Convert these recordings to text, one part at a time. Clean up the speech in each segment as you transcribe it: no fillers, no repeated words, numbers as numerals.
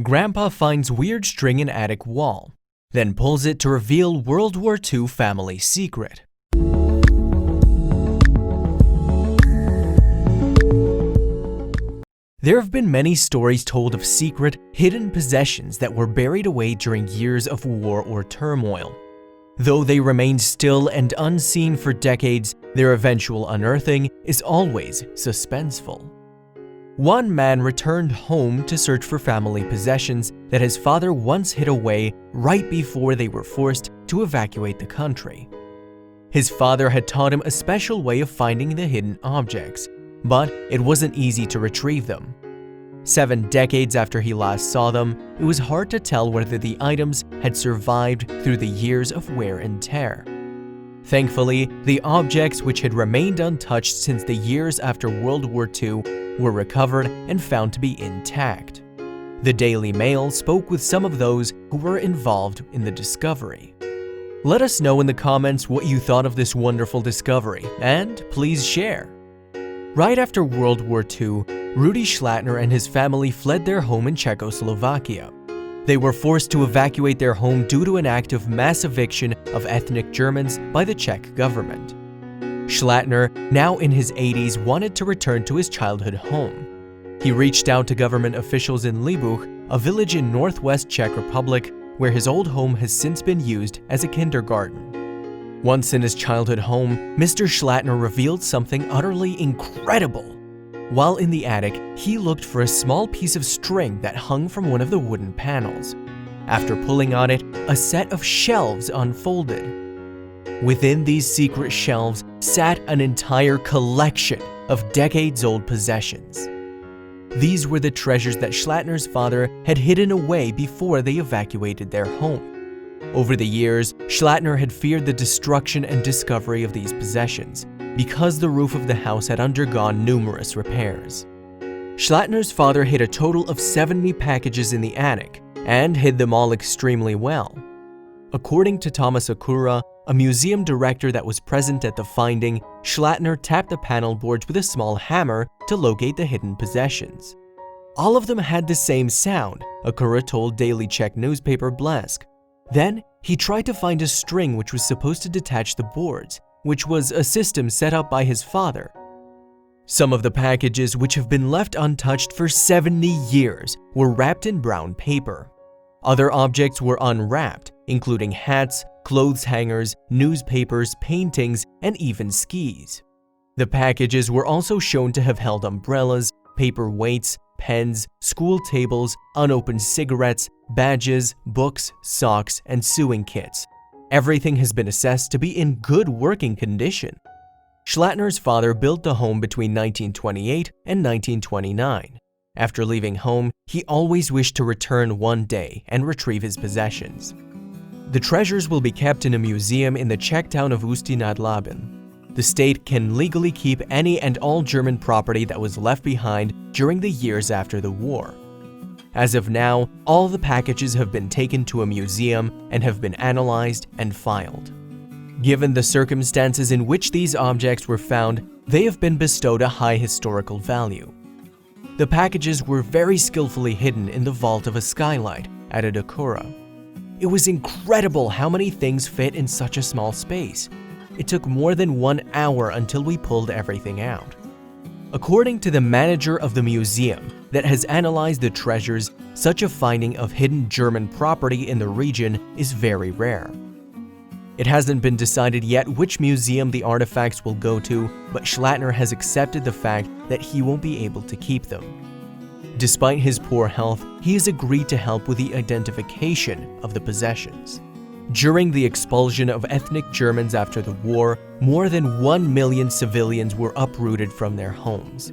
Grandpa finds weird string in attic wall, then pulls it to reveal World War II family secret. There have been many stories told of secret, hidden possessions that were buried away during years of war or turmoil. Though they remained still and unseen for decades, their eventual unearthing is always suspenseful. One man returned home to search for family possessions that his father once hid away right before they were forced to evacuate the country. His father had taught him a special way of finding the hidden objects, but it wasn't easy to retrieve them. 7 decades after he last saw them, it was hard to tell whether the items had survived through the years of wear and tear. Thankfully, the objects which had remained untouched since the years after World War II were recovered and found to be intact. The Daily Mail spoke with some of those who were involved in the discovery. Let us know in the comments what you thought of this wonderful discovery, and please share. Right after World War II, Rudi Schlattner and his family fled their home in Czechoslovakia. They were forced to evacuate their home due to an act of mass eviction of ethnic Germans by the Czech government. Schlattner, now in his 80s, wanted to return to his childhood home. He reached out to government officials in Libuch, a village in northwest Czech Republic, where his old home has since been used as a kindergarten. Once in his childhood home, Mr. Schlattner revealed something utterly incredible. While in the attic, he looked for a small piece of string that hung from one of the wooden panels. After pulling on it, a set of shelves unfolded. Within these secret shelves sat an entire collection of decades-old possessions. These were the treasures that Schlattner's father had hidden away before they evacuated their home. Over the years, Schlattner had feared the destruction and discovery of these possessions because the roof of the house had undergone numerous repairs. Schlattner's father hid a total of 70 packages in the attic and hid them all extremely well. According to Thomas Akura, a museum director that was present at the finding, Schlattner tapped the panel boards with a small hammer to locate the hidden possessions. All of them had the same sound, Akura told daily Czech newspaper Blesk. Then, he tried to find a string which was supposed to detach the boards, which was a system set up by his father. Some of the packages, which have been left untouched for 70 years, were wrapped in brown paper. Other objects were unwrapped, including hats, clothes hangers, newspapers, paintings, and even skis. The packages were also shown to have held umbrellas, paper weights, pens, school tables, unopened cigarettes, badges, books, socks, and sewing kits. Everything has been assessed to be in good working condition. Schlattner's father built the home between 1928 and 1929. After leaving home, he always wished to return one day and retrieve his possessions. The treasures will be kept in a museum in the Czech town of Ústí nad Labem. The state can legally keep any and all German property that was left behind during the years after the war. As of now, all the packages have been taken to a museum and have been analyzed and filed. Given the circumstances in which these objects were found, they have been bestowed a high historical value. The packages were very skillfully hidden in the vault of a skylight, added Akura. It was incredible how many things fit in such a small space. It took more than 1 hour until we pulled everything out. According to the manager of the museum that has analyzed the treasures, such a finding of hidden German property in the region is very rare. It hasn't been decided yet which museum the artifacts will go to, but Schlattner has accepted the fact that he won't be able to keep them. Despite his poor health, he has agreed to help with the identification of the possessions. During the expulsion of ethnic Germans after the war, more than 1 million civilians were uprooted from their homes.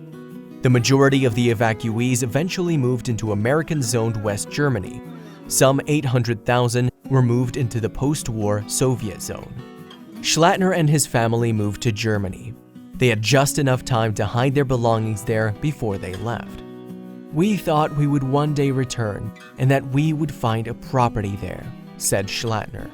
The majority of the evacuees eventually moved into American-zoned West Germany. Some 800,000 were moved into the post-war Soviet zone. Schlattner and his family moved to Germany. They had just enough time to hide their belongings there before they left. "We thought we would one day return and that we would find a property there," said Schlattner.